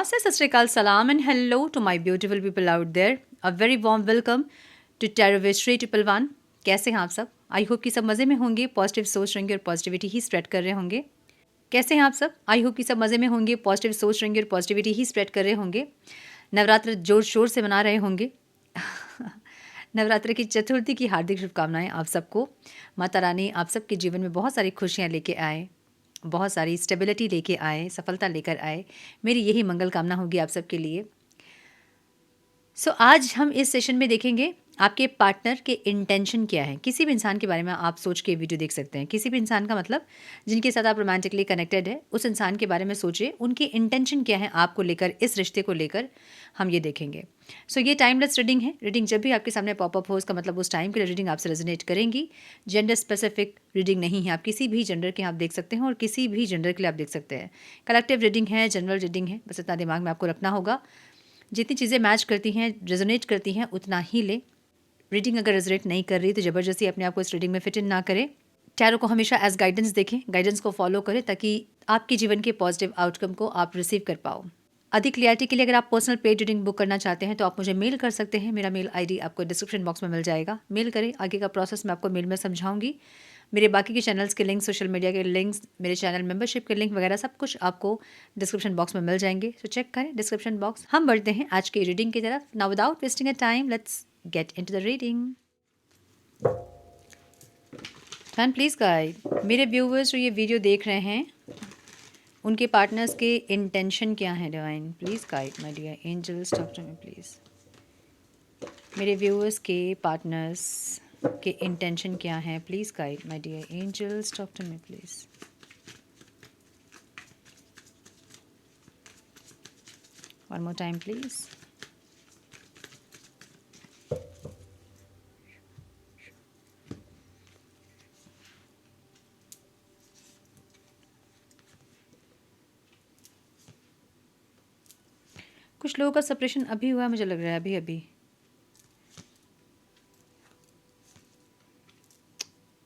Namaste, Sat Sri Akal, Salam and hello to my beautiful people out there. A very warm welcome to Terroristry Triple One. कैसे हैं आप सब? I hope कि सब मज़े में होंगे, पॉजिटिव सोच रहेंगे और पॉजिटिविटी ही स्प्रेड कर रहे होंगे. कैसे हैं आप सब? आई होप कि सब मज़े में होंगे, पॉजिटिव सोच रहेंगे और पॉजिटिविटी ही स्प्रेड कर रहे होंगे. नवरात्र जोर शोर से मना रहे होंगे. नवरात्र की चतुर्थी की हार्दिक शुभकामनाएं आप सबको. माता रानी आप सबके जीवन में बहुत सारी खुशियाँ लेके आए, बहुत सारी स्टेबिलिटी लेके आए, सफलता लेकर आए. मेरी यही मंगल कामना होगी आप सबके लिए. आज हम इस सेशन में देखेंगे आपके पार्टनर के इंटेंशन क्या है. किसी भी इंसान के बारे में आप सोच के वीडियो देख सकते हैं. किसी भी इंसान का मतलब जिनके साथ आप रोमांटिकली कनेक्टेड है, उस इंसान के बारे में सोचिए, उनकी इंटेंशन क्या है आपको लेकर, इस रिश्ते को लेकर हम ये देखेंगे. ये टाइमलेस रीडिंग है. रीडिंग जब भी आपके सामने पॉपअप हो, उसका मतलब उस टाइम के लिए रीडिंग आपसे रेजोनेट करेंगी. जेंडर स्पेसिफिक रीडिंग नहीं है. आप किसी भी जेंडर के आप देख सकते हैं और किसी भी जेंडर के लिए आप देख सकते हैं. कलेक्टिव रीडिंग है, जनरल रीडिंग है. बस इतना दिमाग में आपको रखना होगा. जितनी चीज़ें मैच करती हैं, रेजोनेट करती हैं, उतना ही ले. रीडिंग अगर रेजोनेट नहीं कर रही तो ज़बरदस्ती अपने आप को इस रीडिंग में फिट इन ना करें. टैरो को हमेशा एज गाइडेंस देखें, गाइडेंस को फॉलो करें ताकि आपके जीवन के पॉजिटिव आउटकम को आप रिसीव कर पाओ. अधिक क्लियरिटी के लिए अगर आप पर्सनल पेड रीडिंग बुक करना चाहते हैं तो आप मुझे मेल कर सकते हैं. मेरा मेल आईडी आपको डिस्क्रिप्शन बॉक्स में मिल जाएगा. मेल करें. आगे का प्रोसेस मैं आपको मेल में समझाऊंगी. मेरे बाकी के चैनल्स के लिंक, सोशल मीडिया के लिंक्स, मेरे चैनल मेंबरशिप के लिंक वगैरह सब कुछ आपको डिस्क्रिप्शन बॉक्स में मिल जाएंगे. चेक करें डिस्क्रिप्शन बॉक्स. हम बढ़ते हैं आज की रीडिंग की तरफ. Now without wasting a time, let's get into the reading. Fan please guide. मेरे व्यूवर्स जो ये वीडियो देख रहे हैं, उनके पार्टनर्स के इंटेंशन क्या है. Divine please guide my dear angels, talk to me please. मेरे व्यूअर्स के पार्टनर्स के इंटेंशन क्या है. Please guide my dear angels, talk to me please. One more time please. कुछ लोगों का सेपरेशन अभी हुआ है, मुझे लग रहा है अभी अभी.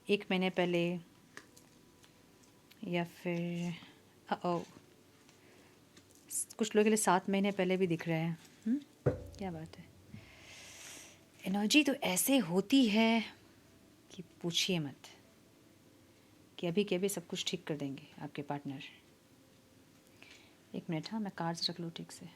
एक महीने पहले या फिर कुछ लोगों के लिए 7 महीने पहले भी दिख रहा है. क्या बात है. एनर्जी तो ऐसे होती है कि पूछिए मत, कि अभी के अभी सब कुछ ठीक कर देंगे आपके पार्टनर. एक मिनट. हाँ, मैं कार्ड्स रख लूँ ठीक से.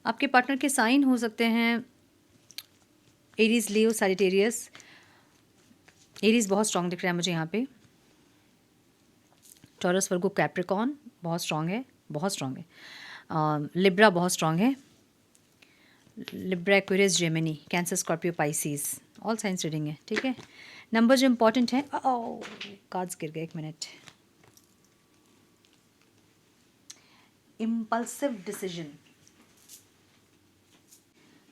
आपके पार्टनर के साइन हो सकते हैं एरीज, लियो, सैजिटेरियस. एरीज बहुत स्ट्रांग दिख रहा है मुझे यहाँ पे. टॉरस, वर्गो, कैप्रिकॉर्न बहुत स्ट्रांग है, बहुत स्ट्रांग है. लिब्रा बहुत स्ट्रांग है. Libra, Aquarius, Gemini, cancer, Scorpio, Pisces, all science reading है. ठीक है. नंबर जो इंपॉर्टेंट है. कार्ड्स गिर गए. एक मिनट. Impulsive decision.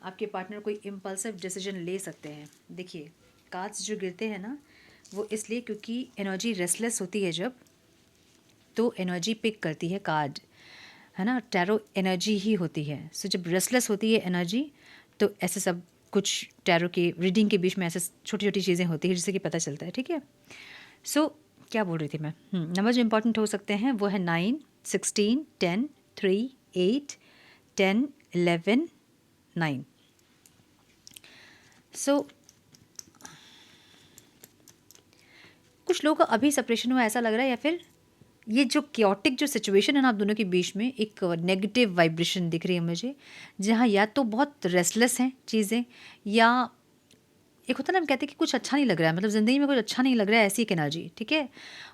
आपके पार्टनर कोई इम्पल्सिव डिसीजन ले सकते हैं. देखिए, कार्ड्स जो गिरते हैं ना, वो इसलिए क्योंकि एनर्जी रेस्टलेस होती है जब, तो एनर्जी पिक करती है कार्ड, है ना. टैरो एनर्जी ही होती है. जब रेस्टलेस होती है एनर्जी, तो ऐसे सब कुछ टैरो की रीडिंग के बीच में ऐसे छोटी छोटी चीज़ें होती हैं जिससे कि पता चलता है. ठीक है. क्या बोल रही थी मैं. नंबर जो इंपॉर्टेंट हो सकते हैं वो है 9, 16, 10, 3, 8, 10, 11, 9. कुछ लोगों का अभी सेपरेशन हुआ ऐसा लग रहा है, या फिर ये जो क्योटिक जो सिचुएशन है ना आप दोनों के बीच में, एक नेगेटिव वाइब्रेशन दिख रही है मुझे, जहाँ या तो बहुत रेस्टलेस हैं चीज़ें, या एक होता है ना, हम कहते हैं कि कुछ अच्छा नहीं लग रहा है, मतलब ज़िंदगी में कुछ अच्छा नहीं लग रहा है, ऐसी एक एनर्जी. ठीक है.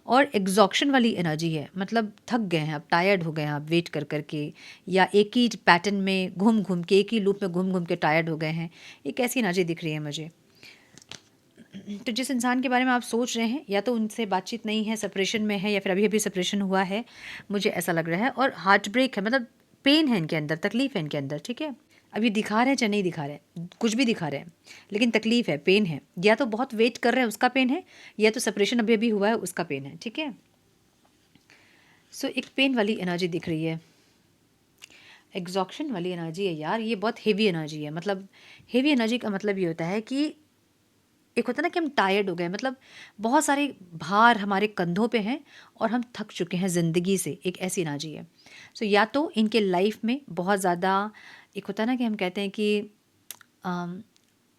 और एग्जॉक्शन वाली एनर्जी है, मतलब थक गए हैं आप, टायर्ड हो गए हैं आप वेट कर करके, या एक ही पैटर्न में घूम घूम के, एक ही लूप में घूम घूम के टायर्ड हो गए हैं. एक ऐसी एनर्जी दिख रही है मुझे. तो जिस इंसान के बारे में आप सोच रहे हैं, या तो उनसे बातचीत नहीं है, सेपरेशन में है, या फिर अभी अभी सेपरेशन हुआ है, मुझे ऐसा लग रहा है. और हार्ट ब्रेक है, मतलब पेन है इनके अंदर, तकलीफ है इनके अंदर. ठीक है. अभी दिखा रहे हैं चाहे नहीं दिखा रहे हैं, कुछ भी दिखा रहे हैं, लेकिन तकलीफ है, पेन है. या तो बहुत वेट कर रहे हैं उसका पेन है, या तो सेपरेशन अभी अभी हुआ है उसका पेन है. ठीक है. एक पेन वाली एनर्जी दिख रही है. एग्जॉशन वाली एनर्जी है यार, ये बहुत हेवी एनर्जी है। मतलब हेवी एनर्जी का मतलब ये होता है कि एक होता है ना कि हम टायर्ड हो गए, मतलब बहुत सारे भार हमारे कंधों पे हैं और हम थक चुके हैं ज़िंदगी से, एक ऐसी एनर्जी है। सो या तो इनके लाइफ में बहुत ज़्यादा एक होता है ना कि हम कहते हैं कि अम,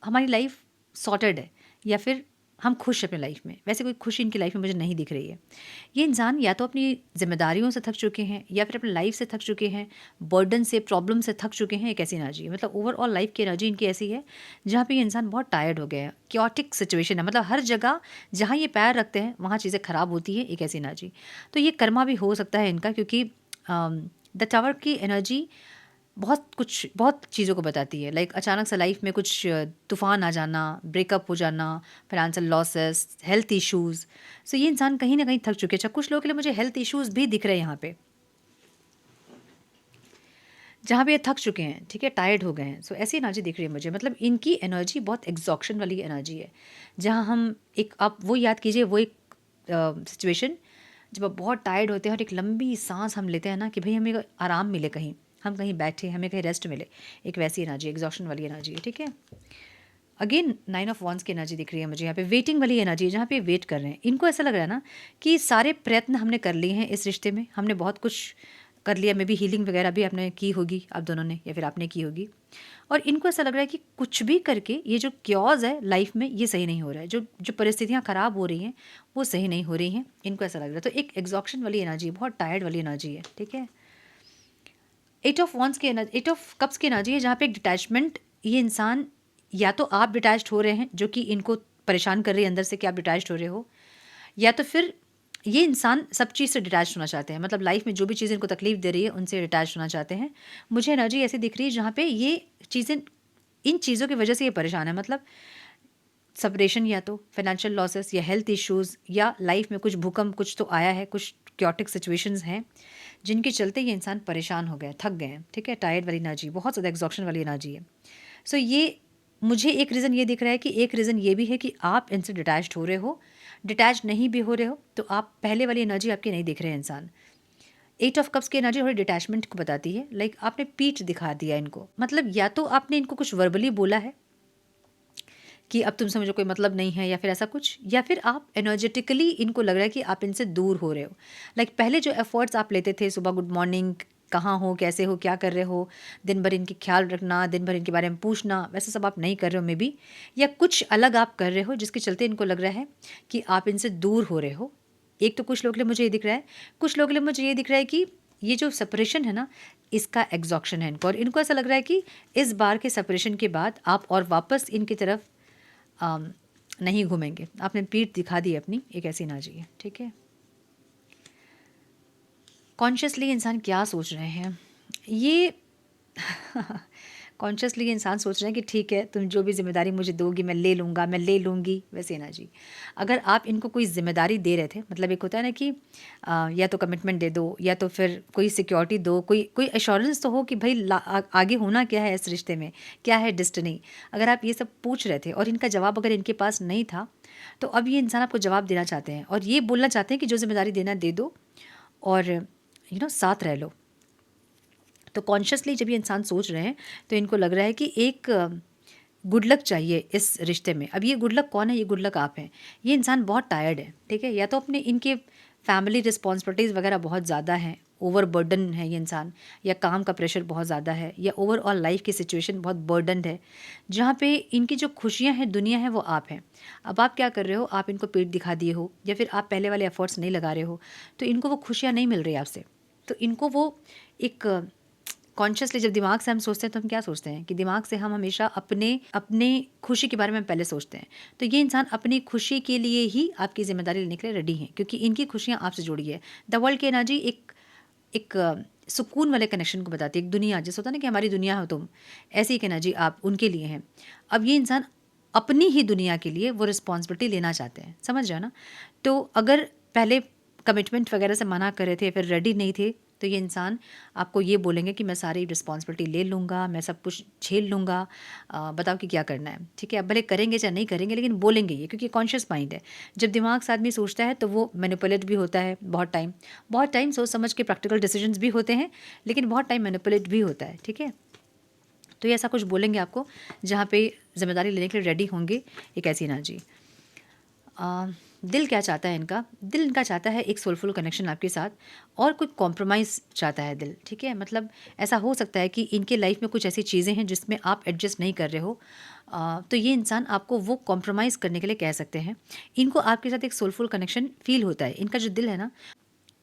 हमारी लाइफ सॉर्टेड है, या फिर हम खुश हैं अपनी लाइफ में। वैसे कोई खुशी इनकी लाइफ में मुझे नहीं दिख रही है। ये इंसान या तो अपनी ज़िम्मेदारियों से थक चुके हैं या फिर अपनी लाइफ से थक चुके हैं, बर्डन से, प्रॉब्लम से थक चुके हैं। एक ऐसी एनर्जी है, मतलब ओवरऑल लाइफ की एनर्जी इनकी ऐसी है जहाँ पे ये इंसान बहुत टायर्ड हो गया है। क्योटिक सिचुएशन है, मतलब हर जगह जहाँ ये पैर रखते हैं वहाँ चीज़ें ख़राब होती है। एक ऐसी एनर्जी, तो ये कर्मा भी हो सकता है इनका, क्योंकि द टावर की एनर्जी बहुत चीज़ों को बताती है। लाइक अचानक से लाइफ में कुछ तूफ़ान आ जाना, ब्रेकअप हो जाना, फाइनेंशियल लॉसेस, हेल्थ इश्यूज़। सो ये इंसान कहीं ना कहीं थक चुके हैं। अच्छा, कुछ लोगों के लिए मुझे हेल्थ इश्यूज़ भी दिख रहे हैं यहाँ पे, जहाँ पे ये थक चुके हैं, ठीक है, टायर्ड हो गए हैं। सो ऐसी एनर्जी दिख रही है मुझे। मतलब इनकी एनर्जी बहुत एग्जॉक्शन वाली एनर्जी है, जहाँ हम एक, आप वो याद कीजिए, वो एक सिचुएशन जब आप बहुत टायर्ड होते हैं और एक लंबी सांस हम लेते हैं ना कि भाई हमें आराम मिले, कहीं हम कहीं बैठे, हमें कहीं रेस्ट मिले। एक वैसी एनर्जी, एग्जॉशन वाली एनर्जी है, ठीक है। अगेन 9 ऑफ वॉन्ड्स की एनर्जी दिख रही है मुझे यहाँ पे। वेटिंग वाली एनर्जी है, जहाँ पे वेट कर रहे हैं। इनको ऐसा लग रहा है ना कि सारे प्रयत्न हमने कर लिए हैं इस रिश्ते में, हमने बहुत कुछ कर लिया। मे बी हीलिंग वगैरह भी आपने की होगी, आप दोनों ने, या फिर आपने की होगी। और इनको ऐसा लग रहा है कि कुछ भी करके ये जो क्योज है लाइफ में, ये सही नहीं हो रहा है। जो जो परिस्थितियाँ ख़राब हो रही हैं वो सही नहीं हो रही हैं, इनको ऐसा लग रहा है। तो एक एग्जॉक्शन वाली एनर्जी, बहुत टायर्ड वाली एनर्जी है, ठीक है। 8 ऑफ वॉन्ड्स की एनर्जी, 8 ऑफ कप्स की एनर्जी है, जहाँ पे एक डिटैचमेंट, ये इंसान, या तो आप डिटैच्ड हो रहे हैं जो कि इनको परेशान कर रही है अंदर से कि आप डिटैच्ड हो रहे हो, या तो फिर ये इंसान सब चीज़ से डिटैच होना चाहते हैं। मतलब लाइफ में जो भी चीज़ें इनको तकलीफ दे रही है उनसे डिटैच होना चाहते हैं। मुझे एनर्जी ऐसी दिख रही है जहाँ पे ये चीज़ें, इन चीज़ों की वजह से ये परेशान है। मतलब सेपरेशन, या तो फाइनेंशियल लॉसेस, या हेल्थ इश्यूज़, या लाइफ में कुछ भूकंप कुछ तो आया है, कुछ क्योटिक सिचुएशंस हैं जिनके चलते ये इंसान परेशान हो गए, थक गए हैं, ठीक है। टायर्ड वाली एनर्जी, बहुत ज़्यादा एग्जॉक्शन वाली एनर्जी है। सो ये, मुझे एक रीज़न ये दिख रहा है कि एक रीज़न ये भी है कि आप इनसे डिटैच्ड हो रहे हो। डिटैच नहीं भी हो रहे हो तो आप पहले वाली एनर्जी आपकी नहीं दिख रहे हैं इंसान। 8 ऑफ कप्स की एनर्जी थोड़ी डिटैचमेंट को बताती है। लाइक आपने पीठ दिखा दिया इनको, मतलब या तो आपने इनको कुछ वर्बली बोला है कि अब तुमसे मुझे कोई मतलब नहीं है, या फिर ऐसा कुछ, या फिर आप एनर्जेटिकली इनको लग रहा है कि आप इनसे दूर हो रहे हो। लाइक पहले जो एफर्ट्स आप लेते थे, सुबह गुड मॉर्निंग, कहाँ हो, कैसे हो, क्या कर रहे हो, दिन भर इनकी ख्याल रखना, दिन भर इनके बारे में पूछना, वैसे सब आप नहीं कर रहे हो मे बी, या कुछ अलग आप कर रहे हो जिसके चलते इनको लग रहा है कि आप इनसे दूर हो रहे हो। एक तो कुछ लोगों के लिए मुझे ये दिख रहा है, कुछ लोगों के लिए मुझे ये दिख रहा है कि ये जो सेपरेशन है ना, इसका एग्जॉक्शन है इनको, और इनको ऐसा लग रहा है कि इस बार के सेपरेशन के बाद आप और वापस इनकी तरफ नहीं घूमेंगे। आपने पीठ दिखा दी अपनी, एक ऐसी एनर्जी है, ठीक है। कॉन्शियसली इंसान क्या सोच रहे हैं ये कॉन्शियसली इंसान सोच रहे हैं कि ठीक है, तुम जो भी जिम्मेदारी मुझे दोगी मैं ले लूँगा, मैं ले लूँगी, वैसे एनर्जी। अगर आप इनको कोई जिम्मेदारी दे रहे थे, मतलब एक होता है ना कि या तो कमिटमेंट दे दो, या तो फिर कोई सिक्योरिटी दो, कोई कोई एश्योरेंस तो हो कि भाई आगे होना क्या है इस रिश्ते में, क्या है डेस्टिनी। अगर आप ये सब पूछ रहे थे और इनका जवाब अगर इनके पास नहीं था, तो अब ये इंसान आपको जवाब देना चाहते हैं और ये बोलना चाहते हैं कि जो जिम्मेदारी देना दे दो और साथ रह लो। तो कॉन्शियसली जब ये इंसान सोच रहे हैं तो इनको लग रहा है कि एक गुड लक चाहिए इस रिश्ते में। अब ये गुड लक कौन है? ये गुड लक आप हैं। ये इंसान बहुत टायर्ड है, ठीक है, या तो अपने इनके फैमिली रिस्पॉन्सिबिलिटीज़ वगैरह बहुत ज़्यादा हैं, ओवर बर्डन है ये इंसान, या काम का प्रेशर बहुत ज़्यादा है, या ओवरऑल लाइफ की सिचुएशन बहुत बर्डनड है, जहाँ पे इनकी जो खुशियाँ हैं, दुनिया है, वो आप हैं। अब आप क्या कर रहे हो? आप इनको पीठ दिखा दिए हो, या फिर आप पहले वाले एफर्ट्स नहीं लगा रहे हो, तो इनको वो खुशियाँ नहीं मिल रही आपसे। तो इनको वो एक कॉन्शियसली, जब दिमाग से हम सोचते हैं तो हम क्या सोचते हैं कि दिमाग से हम हमेशा अपने अपने खुशी के बारे में पहले सोचते हैं। तो ये इंसान अपनी खुशी के लिए ही आपकी ज़िम्मेदारी लेने के लिए रेडी हैं, क्योंकि इनकी खुशियाँ आपसे जुड़ी है। द वर्ल्ड की एनर्जी एक एक सुकून वाले कनेक्शन को बताती है। एक दुनिया, जैसे होता है ना कि हमारी दुनिया हो तुम, ऐसी एक एनर्जी आप उनके लिए हैं। अब ये इंसान अपनी ही दुनिया के लिए वो रिस्पॉन्सिबिलिटी लेना चाहते हैं, समझ जाओ ना। तो अगर पहले कमिटमेंट वगैरह से मना कर रहे थे, फिर रेडी नहीं थे, तो तो ये इंसान आपको ये बोलेंगे कि मैं सारी रिस्पॉन्सिबिलिटी ले लूँगा, मैं सब कुछ झेल लूँगा, बताओ कि क्या करना है, ठीक है। अब भले करेंगे चाहे नहीं करेंगे, लेकिन बोलेंगे ये, क्योंकि कॉन्शियस माइंड है। जब दिमाग से आदमी सोचता है तो वो मैनिपुलेट भी होता है बहुत टाइम सोच समझ के प्रैक्टिकल डिसीजंस भी होते हैं, लेकिन बहुत टाइम मैनिपुलेट भी होता है, ठीक है। तो ये ऐसा कुछ बोलेंगे आपको जहाँ पे जिम्मेदारी लेने के लिए रेडी होंगे, एक ऐसी एनर्जी। दिल क्या चाहता है इनका? दिल इनका चाहता है एक सोलफुल कनेक्शन आपके साथ, और कोई कॉम्प्रोमाइज़ चाहता है दिल, ठीक है। मतलब ऐसा हो सकता है कि इनके लाइफ में कुछ ऐसी चीज़ें हैं जिसमें आप एडजस्ट नहीं कर रहे हो, तो ये इंसान आपको वो कॉम्प्रोमाइज़ करने के लिए कह सकते हैं। इनको आपके साथ एक सोलफुल कनेक्शन फ़ील होता है। इनका जो दिल है ना,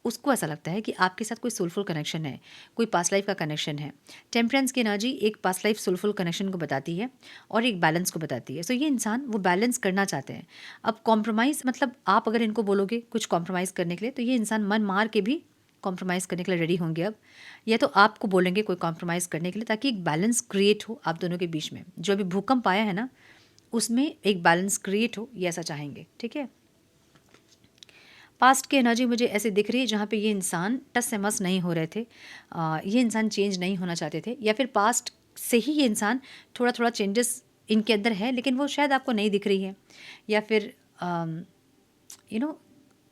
उसको ऐसा लगता है कि आपके साथ कोई सोलफुल कनेक्शन है, कोई पास्ट लाइफ का कनेक्शन है। टेम्परेंस की एनर्जी एक पास्ट लाइफ सोलफुल कनेक्शन को बताती है और एक बैलेंस को बताती है। सो ये इंसान वो बैलेंस करना चाहते हैं। अब कॉम्प्रोमाइज़ मतलब आप अगर इनको बोलोगे कुछ कॉम्प्रोमाइज़ करने के लिए, तो ये इंसान मन मार के भी कॉम्प्रोमाइज़ करने के लिए रेडी होंगे अब, या तो आपको बोलेंगे कोई कॉम्प्रोमाइज़ करने के लिए, ताकि एक बैलेंस क्रिएट हो आप दोनों के बीच में। जो अभी भूकंप आया है ना, उसमें एक बैलेंस क्रिएट हो, ये ऐसा चाहेंगे, ठीक है। पास्ट की एनर्जी मुझे ऐसे दिख रही है जहाँ पे ये इंसान टस से मस नहीं हो रहे थे, ये इंसान चेंज नहीं होना चाहते थे, या फिर पास्ट से ही ये इंसान थोड़ा थोड़ा चेंजेस इनके अंदर है, लेकिन वो शायद आपको नहीं दिख रही है, या फिर यू नो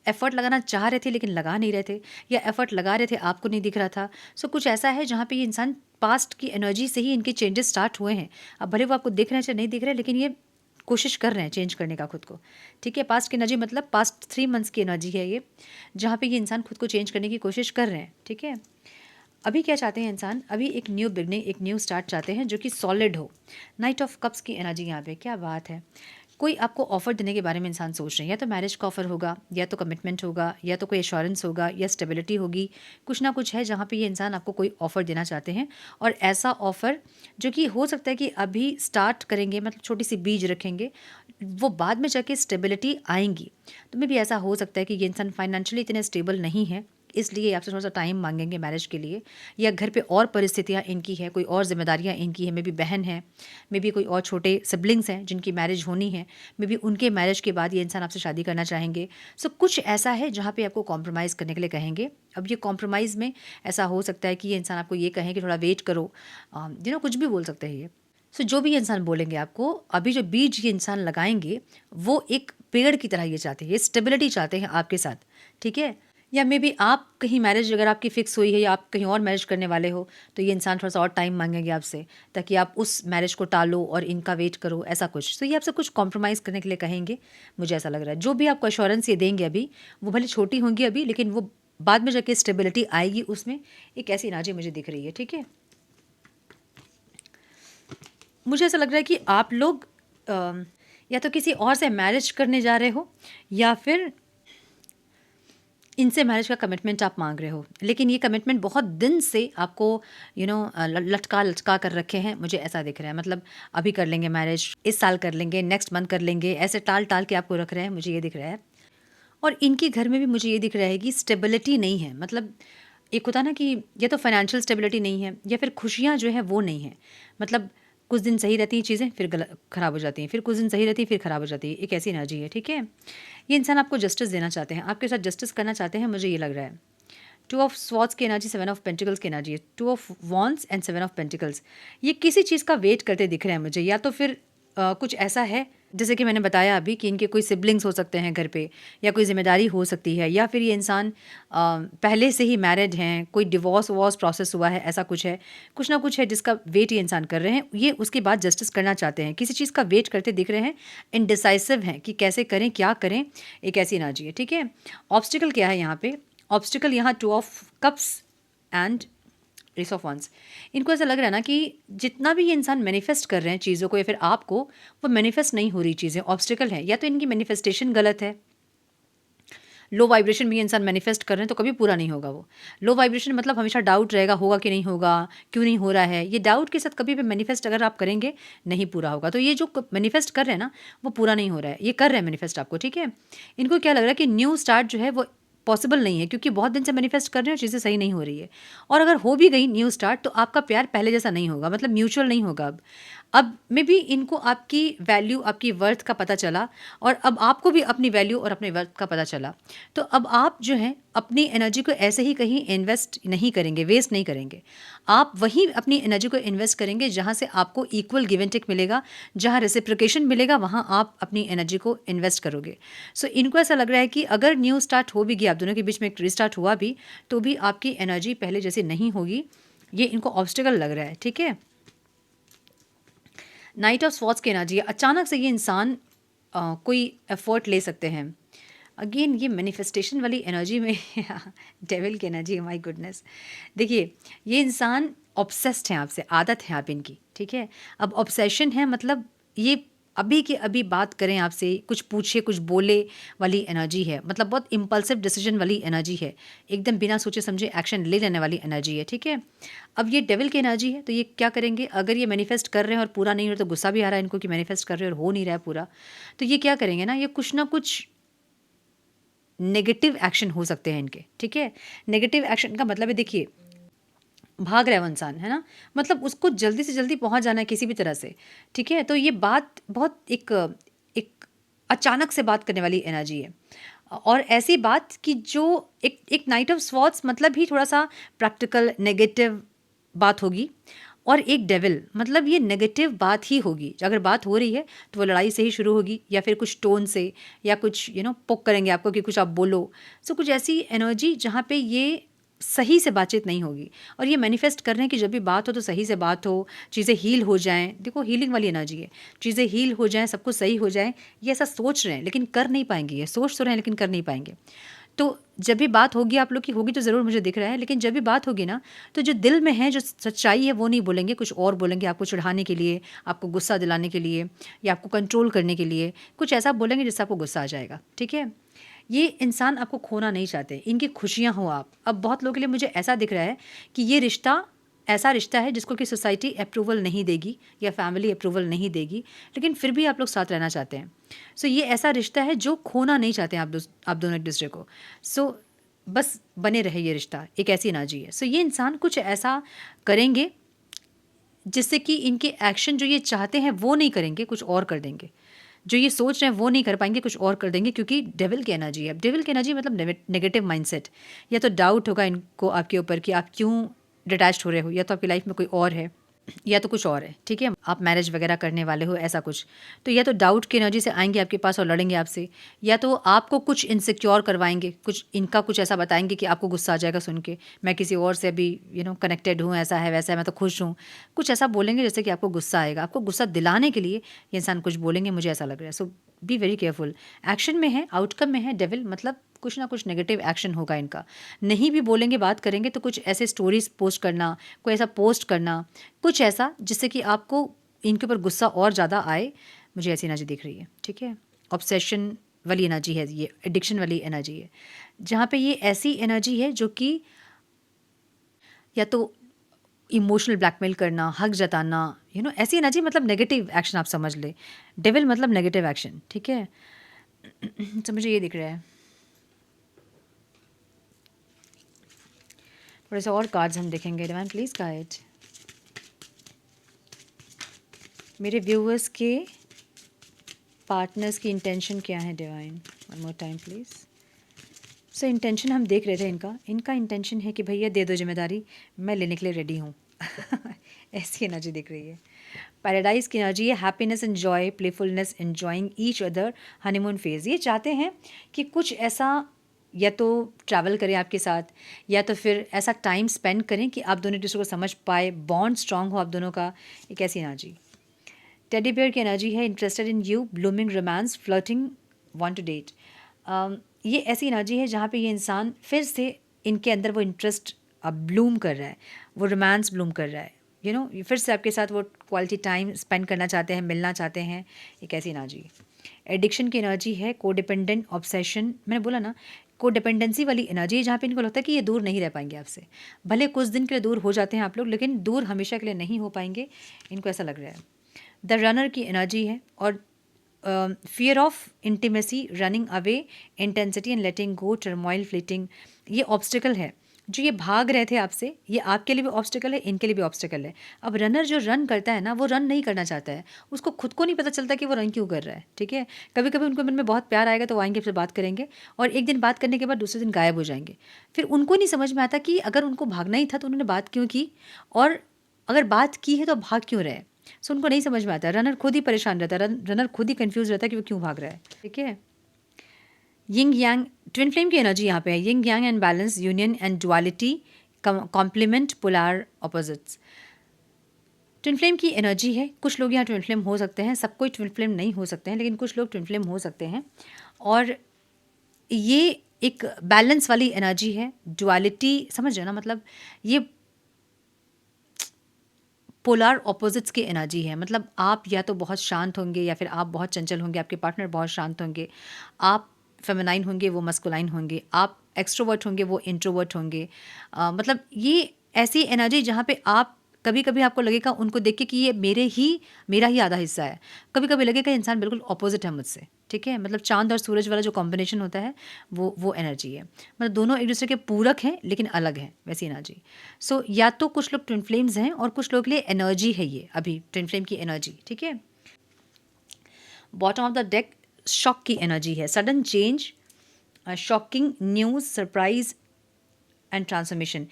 एफ़र्ट लगाना चाह रहे थे लेकिन लगा नहीं रहे थे, या एफ़र्ट लगा रहे थे आपको नहीं दिख रहा था। सो कुछ ऐसा है जहाँ पे ये इंसान पास्ट की एनर्जी से ही इनके चेंजेस स्टार्ट हुए हैं। अब भले वो आपको दिख रहे हैं चाहे नहीं दिख रहे हैं, लेकिन ये कोशिश कर रहे हैं चेंज करने का खुद को, ठीक है। पास्ट की एनर्जी मतलब पास्ट 3 मंथ्स की एनर्जी है ये, जहाँ पे ये इंसान खुद को चेंज करने की कोशिश कर रहे हैं, ठीक है। अभी क्या चाहते हैं इंसान? अभी एक न्यू बिगनिंग, एक न्यू स्टार्ट चाहते हैं जो कि सॉलिड हो। नाइट ऑफ कप्स की एनर्जी यहाँ पे, क्या बात है। कोई आपको ऑफ़र देने के बारे में इंसान सोच रहे हैं, या तो मैरिज का ऑफ़र होगा, या तो कमिटमेंट होगा, या तो कोई एश्योरेंस होगा, या स्टेबिलिटी होगी। कुछ ना कुछ है जहाँ पे ये इंसान आपको कोई ऑफ़र देना चाहते हैं, और ऐसा ऑफ़र जो कि हो सकता है कि अभी स्टार्ट करेंगे, मतलब छोटी सी बीज रखेंगे, वो बाद में जाके स्टेबिलिटी आएंगी। तो मे भी ऐसा हो सकता है कि ये इंसान फाइनेंशियली इतने स्टेबल नहीं है, इसलिए आपसे थोड़ा सा टाइम मांगेंगे मैरिज के लिए, या घर पे और परिस्थितियाँ इनकी है, कोई और जिम्मेदारियाँ इनकी है, मे बी बहन है, मे बी कोई और छोटे सिबलिंग्स हैं जिनकी मैरिज होनी है, मे बी उनके मैरिज के बाद ये इंसान आपसे शादी करना चाहेंगे। सो कुछ ऐसा है जहाँ पे आपको कॉम्प्रोमाइज़ करने के लिए कहेंगे। अब ये कॉम्प्रोमाइज़ में ऐसा हो सकता है कि ये इंसान आपको ये कहें कि थोड़ा वेट करो, कुछ भी बोल सकते हैं ये। सो जो भी ये इंसान बोलेंगे आपको, अभी जो बीज ये इंसान लगाएंगे वो एक पेड़ की तरह ये चाहते हैं, ये स्टेबिलिटी चाहते हैं आपके साथ, ठीक है। या मे बी आप कहीं मैरिज अगर आपकी फ़िक्स हुई है, या आप कहीं और मैरिज करने वाले हो, तो ये इंसान थोड़ा-सा और टाइम माँगेंगे आपसे, ताकि आप उस मैरिज को टालो और इनका वेट करो, ऐसा कुछ। तो ये आपसे कुछ कॉम्प्रोमाइज़ करने के लिए कहेंगे, मुझे ऐसा लग रहा है। जो भी आपको एश्योरेंस ये देंगे अभी, वो भले छोटी होंगी अभी, लेकिन वो बाद में जाके स्टेबिलिटी आएगी उसमें, एक ऐसी एनर्जी मुझे दिख रही है, ठीक है। मुझे ऐसा लग रहा है कि आप लोग या तो किसी और से मैरिज करने जा रहे हो, या फिर इनसे मैरिज का कमिटमेंट आप मांग रहे हो, लेकिन ये कमिटमेंट बहुत दिन से आपको लटका लटका कर रखे हैं, मुझे ऐसा दिख रहा है। मतलब अभी कर लेंगे मैरिज, इस साल कर लेंगे, नेक्स्ट मंथ कर लेंगे, ऐसे टाल टाल के आपको रख रहे हैं, मुझे ये दिख रहा है। और इनके घर में भी मुझे ये दिख रहा है कि स्टेबिलिटी नहीं है। मतलब एक होता ना कि या तो फाइनेंशियल स्टेबिलिटी नहीं है, या फिर खुशियाँ जो है वो नहीं है। मतलब कुछ दिन सही रहती हैं चीज़ें, फिर गलत ख़राब हो जाती हैं, फिर कुछ दिन सही रहती है, फिर ख़राब हो जाती है। एक ऐसी एनर्जी है, ठीक है। ये इंसान आपको जस्टिस देना चाहते हैं, आपके साथ जस्टिस करना चाहते हैं, मुझे ये लग रहा है। 2 ऑफ स्वॉर्ड्स की एनर्जी, 7 ऑफ पेंटिकल्स की एनर्जी है। 2 of wands and 7 of pentacles. ये किसी चीज़ का वेट करते दिख रहे हैं मुझे, या तो फिर कुछ ऐसा है जैसे कि मैंने बताया अभी कि इनके कोई सिबलिंग्स हो सकते हैं घर पे, या कोई ज़िम्मेदारी हो सकती है, या फिर ये इंसान पहले से ही मैरिड हैं, कोई डिवोर्स वॉर्स प्रोसेस हुआ है, ऐसा कुछ ना कुछ है जिसका वेट ये इंसान कर रहे हैं। ये उसके बाद जस्टिस करना चाहते हैं, किसी चीज़ का वेट करते दिख रहे हैं, इनडिसाइसिव हैं कि कैसे करें, क्या करें, एक ऐसी एनर्जी है, ठीक है। ऑब्स्टिकल क्या है यहाँ पे? ऑब्स्टिकल यहाँ 2 of cups and ace of wands. इनको ऐसा लग रहा है ना कि जितना भी ये इंसान मैनिफेस्ट कर रहे हैं चीज़ों को, या फिर आपको, वो मैनिफेस्ट नहीं हो रही चीज़ें, ऑब्स्टिकल है, या तो इनकी मैनिफेस्टेशन गलत है। लो वाइब्रेशन में ये इंसान मैनिफेस्ट कर रहे हैं तो कभी पूरा नहीं होगा वो। लो वाइब्रेशन मतलब हमेशा डाउट रहेगा, होगा कि नहीं होगा, क्यों नहीं हो रहा है। ये डाउट के साथ कभी भी मैनिफेस्ट अगर आप करेंगे, नहीं पूरा होगा। तो ये जो मैनिफेस्ट कर रहे हैं ना, वो पूरा नहीं हो रहा है। ये कर रहे हैं मैनिफेस्ट आपको, ठीक है। इनको क्या लग रहा है कि न्यू स्टार्ट जो है वो पॉसिबल नहीं है, क्योंकि बहुत दिन से मैनिफेस्ट कर रहे हैं और चीज़ें सही नहीं हो रही है। और अगर हो भी गई न्यू स्टार्ट, तो आपका प्यार पहले जैसा नहीं होगा, मतलब म्यूचुअल नहीं होगा। अब अब मे बी इनको आपकी वैल्यू, आपकी वर्थ का पता चला, और अब आपको भी अपनी वैल्यू और अपने वर्थ का पता चला। तो अब आप जो है अपनी एनर्जी को ऐसे ही कहीं इन्वेस्ट नहीं करेंगे, वेस्ट नहीं करेंगे। आप वहीं अपनी एनर्जी को इन्वेस्ट करेंगे जहाँ से आपको इक्वल गिव एंड टेक मिलेगा, जहाँ रेसिप्रोकेशन मिलेगा, वहाँ आप अपनी एनर्जी को इन्वेस्ट करोगे। सो इनको ऐसा लग रहा है कि अगर न्यू स्टार्ट हो भी गया, आप दोनों के बीच में एक रिस्टार्ट हुआ भी, तो भी आपकी एनर्जी पहले जैसे नहीं होगी। ये इनको ऑब्स्टिकल लग रहा है, ठीक है। नाइट ऑफ स्वॉर्ड्स की एनर्जी है, अचानक से ये इंसान कोई एफर्ट ले सकते हैं। अगेन ये मैनिफेस्टेशन वाली एनर्जी में डेविल की एनर्जी है, माय गुडनेस। देखिए, ये इंसान ऑब्सेस्ड हैं आपसे, आदत है आप इनकी, ठीक है। अब ऑब्सेशन है मतलब ये अभी के अभी बात करें आपसे, कुछ पूछे कुछ बोले वाली एनर्जी है, मतलब बहुत इम्पल्सिव डिसीजन वाली एनर्जी है, एकदम बिना सोचे समझे एक्शन ले लेने वाली एनर्जी है, ठीक है। अब ये डेविल की एनर्जी है, तो ये क्या करेंगे, अगर ये मैनिफेस्ट कर रहे हैं और पूरा नहीं हो रहा, तो गुस्सा भी आ रहा है इनको कि मैनिफेस्ट कर रहे हैं और हो नहीं रहा है पूरा, तो ये क्या करेंगे ना, ये कुछ ना कुछ नेगेटिव एक्शन हो सकते हैं इनके, ठीक है। नेगेटिव एक्शन का मतलब है, देखिए भाग रहा है वो इंसान, है ना, मतलब उसको जल्दी से जल्दी पहुंच जाना है किसी भी तरह से, ठीक है। तो ये बात बहुत एक एक अचानक से बात करने वाली एनर्जी है, और ऐसी बात कि जो एक एक नाइट ऑफ स्वॉर्ड्स मतलब ही थोड़ा सा प्रैक्टिकल नेगेटिव बात होगी, और एक डेविल मतलब ये नेगेटिव बात ही होगी। अगर बात हो रही है तो वो लड़ाई से ही शुरू होगी, या फिर कुछ टोन से, या कुछ पोक करेंगे आपको कि कुछ आप बोलो। सो कुछ ऐसी एनर्जी जहाँ पे ये सही से बातचीत नहीं होगी, और ये मैनिफेस्ट कर रहे हैं कि जब भी बात हो तो सही से बात हो, चीज़ें हील हो जाएं। देखो हीलिंग वाली एनर्जी है, चीज़ें हील हो जाएं, सब कुछ सही हो जाए, ये ऐसा सोच रहे हैं लेकिन कर नहीं पाएंगे। ये सोच तो रहे हैं लेकिन कर नहीं पाएंगे। तो जब भी बात होगी आप लोग की, होगी तो ज़रूर मुझे दिख रहा है, लेकिन जब भी बात होगी ना, तो जो दिल में है, जो सच्चाई है, वो नहीं बोलेंगे, कुछ और बोलेंगे आपको चिढ़ाने के लिए, आपको गुस्सा दिलाने के लिए, या आपको कंट्रोल करने के लिए, कुछ ऐसा बोलेंगे जिससे आपको गुस्सा आ जाएगा, ठीक है। ये इंसान आपको खोना नहीं चाहते, इनकी खुशियाँ हो आप। अब बहुत लोगों के लिए मुझे ऐसा दिख रहा है कि ये रिश्ता ऐसा रिश्ता है जिसको कि सोसाइटी अप्रूवल नहीं देगी या फैमिली अप्रूवल नहीं देगी, लेकिन फिर भी आप लोग साथ रहना चाहते हैं। सो ये ऐसा रिश्ता है जो खोना नहीं चाहते हैं आप दोनों एक दूसरे को। सो बस बने रहे ये रिश्ता, एक ऐसी एनर्जी है। सो ये इंसान कुछ ऐसा करेंगे जिससे कि इनके एक्शन जो ये चाहते हैं वो नहीं करेंगे, कुछ और कर देंगे। जो ये सोच रहे हैं वो नहीं कर पाएंगे, कुछ और कर देंगे, क्योंकि डेविल की एनर्जी है। डेविल की एनर्जी मतलब नेगेटिव माइंडसेट, या तो डाउट होगा इनको आपके ऊपर कि आप क्यों डिटैच्ड हो रहे हो, या तो आपकी लाइफ में कोई और है, या तो कुछ और है, ठीक है। आप मैरिज वगैरह करने वाले हो, ऐसा कुछ। तो या तो डाउट की एनर्जी से आएंगे आपके पास और लड़ेंगे आपसे, या तो आपको कुछ इनसिक्योर करवाएंगे, कुछ इनका कुछ ऐसा बताएंगे कि आपको गुस्सा आ जाएगा सुन के, मैं किसी और से अभी कनेक्टेड हूँ, ऐसा है वैसा है, मैं तो खुश हूँ। कुछ ऐसा बोलेंगे जैसे कि आपको गुस्सा आएगा, आपको गुस्सा दिलाने के लिए ये इंसान कुछ बोलेंगे, मुझे ऐसा लग रहा है। सो बी वेरी केयरफुल। एक्शन में है, आउटकम में है डेविल, मतलब कुछ ना कुछ नेगेटिव एक्शन होगा इनका। नहीं भी बोलेंगे, बात करेंगे तो कुछ ऐसे स्टोरीज पोस्ट करना, कोई ऐसा पोस्ट करना, कुछ ऐसा जिससे कि आपको इनके ऊपर गुस्सा और ज़्यादा आए। मुझे ऐसी एनर्जी दिख रही है, ठीक है। ऑब्सेशन वाली एनर्जी है ये, एडिक्शन वाली एनर्जी है, जहाँ पे ये ऐसी एनर्जी है जो कि या तो इमोशनल ब्लैकमेल करना, हक जताना, ऐसी एनर्जी, मतलब नेगेटिव एक्शन आप समझ ले। डेविल मतलब नेगेटिव एक्शन, ठीक है। तो मुझे ये दिख रहा है। थोड़े से और कार्ड्स हम देखेंगे। डिवाइन प्लीज़ गाइड मेरे व्यूअर्स के पार्टनर्स की इंटेंशन क्या है। Divine one more time please. So intention हम देख रहे थे इनका इंटेंशन है कि भैया दे दो जिम्मेदारी, मैं लेने के लिए रेडी हूँ। ऐसी एनर्जी दिख रही है। पैराडाइज की एनर्जी है, happiness and Joy, playfulness, enjoying each other, honeymoon phase. ये चाहते हैं कि कुछ ऐसा या तो ट्रैवल करें आपके साथ, या तो फिर ऐसा टाइम स्पेंड करें कि आप दोनों एक दूसरे को समझ पाए, बॉन्ड स्ट्रांग हो आप दोनों का। एक ऐसी एनर्जी। टेडी बेयर की एनर्जी है, interested in you, blooming romance, flirting, want to date. ये ऐसी एनर्जी है जहाँ पे ये इंसान फिर से इनके अंदर वो इंटरेस्ट अब ब्लूम कर रहा है, वो रोमांस ब्लूम कर रहा है, फिर से आपके साथ वो क्वालिटी टाइम स्पेंड करना चाहते हैं, मिलना चाहते हैं। एक ऐसी एनर्जी। एडिक्शन की एनर्जी है, कोडिपेंडेंट, ऑब्सेशन, मैंने बोला ना, कोडिपेंडेंसी वाली एनर्जी है, जहाँ पे इनको लगता है कि ये दूर नहीं रह पाएंगे आपसे। भले कुछ दिन के लिए दूर हो जाते हैं आप लोग, लेकिन दूर हमेशा के लिए नहीं हो पाएंगे, इनको ऐसा लग रहा है। द रनर की एनर्जी है, और fear of intimacy, running away, intensity and letting go, turmoil, fleeting. ये ऑब्स्टिकल है जो ये भाग रहे थे आपसे, ये आपके लिए भी ऑब्स्टिकल है, इनके लिए भी ऑब्स्टिकल है। अब रनर जो रन करता है ना, वो रन नहीं करना चाहता है, उसको खुद को नहीं पता चलता कि वो रन क्यों कर रहा है, ठीक है। कभी कभी उनको मन में बहुत प्यार आएगा तो वो आएंगे, फिर बात करेंगे, और एक दिन बात करने के बाद दूसरे दिन गायब हो जाएंगे। फिर उनको नहीं समझ में आता कि अगर उनको भागना ही था तो उन्होंने बात क्यों की, और अगर बात की है तो भाग क्यों रहे। सो उनको नहीं समझ में आता, रनर खुद ही परेशान रहता है, रनर खुद ही कंफ्यूज रहता है कि वो क्यों भाग रहा है, ठीक है। यिंग यांग, ट्विन फ्लेम की एनर्जी यहाँ पे है, yin yang and balance, union and duality, complement, polar opposites. Twin flame की एनर्जी है, कुछ लोग यहाँ ट्विन फ्लेम हो सकते हैं, सब कोई ट्विन फ्लेम नहीं हो सकते हैं, लेकिन कुछ लोग ट्विन फ्लेम हो सकते हैं। और ये एक बैलेंस वाली एनर्जी है, डुअलिटी, समझ रहे हो ना, मतलब ये पोलार ऑपोजिट्स की एनर्जी है। मतलब आप या तो बहुत शांत होंगे या फिर आप बहुत चंचल होंगे, आपके पार्टनर बहुत शांत होंगे, आप फेमिनाइन होंगे, वो मस्कुलाइन होंगे, आप एक्सट्रोवर्ट होंगे, वो इंट्रोवर्ट होंगे। मतलब ये ऐसी एनर्जी जहाँ पे आप कभी कभी आपको लगेगा उनको देख के कि ये मेरा ही आधा हिस्सा है, कभी कभी लगेगा इंसान बिल्कुल ऑपोजिट है मुझसे, ठीक है। मतलब चांद और सूरज वाला जो कॉम्बिनेशन होता है वो एनर्जी है, मतलब दोनों एक दूसरे के पूरक हैं लेकिन अलग हैं, वैसी एनर्जी। सो या तो कुछ लोग ट्विन फ्लेम्स हैं और कुछ लोग के लिए एनर्जी है ये अभी ट्विन फ्लेम की एनर्जी, ठीक है। Bottom of the deck shock की एनर्जी है, sudden change, shocking news, surprise and transformation.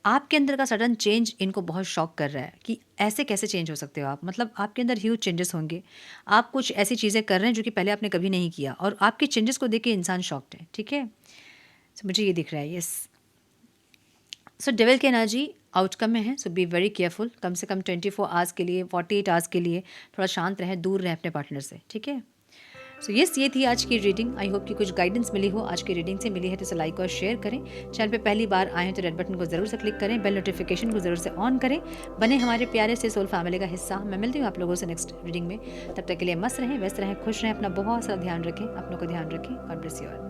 आपके अंदर का सडन चेंज इनको बहुत शॉक कर रहा है कि ऐसे कैसे चेंज हो सकते हो आप, मतलब आपके अंदर ह्यूज चेंजेस होंगे, आप कुछ ऐसी चीज़ें कर रहे हैं जो कि पहले आपने कभी नहीं किया, और आपके चेंजेस को देख के इंसान शॉक्ड है, ठीक है। सो मुझे ये दिख रहा है, यस। सो डेविल की एनर्जी आउटकम में है, सो बी वेरी केयरफुल, कम से कम 24 आवर्स के लिए, 48 आवर्स के लिए थोड़ा शांत रहें, दूर रहें अपने पार्टनर से, ठीक है। सो यस, ये थी आज की रीडिंग। आई होप कि कुछ गाइडेंस मिली हो, आज की रीडिंग से मिली है तो इसे लाइक और शेयर करें। चैनल पे पहली बार आए हैं तो रेड बटन को जरूर से क्लिक करें, बेल नोटिफिकेशन को जरूर से ऑन करें, बने हमारे प्यारे से सोल फैमिली का हिस्सा। मैं मिलती हूँ आप लोगों से नेक्स्ट रीडिंग में, तब तक के लिए मस्त रहें, व्यस्त रहें, खुश रहें, अपना बहुत सारा ध्यान रखें, अपनों को ध्यान रखें। God bless you all.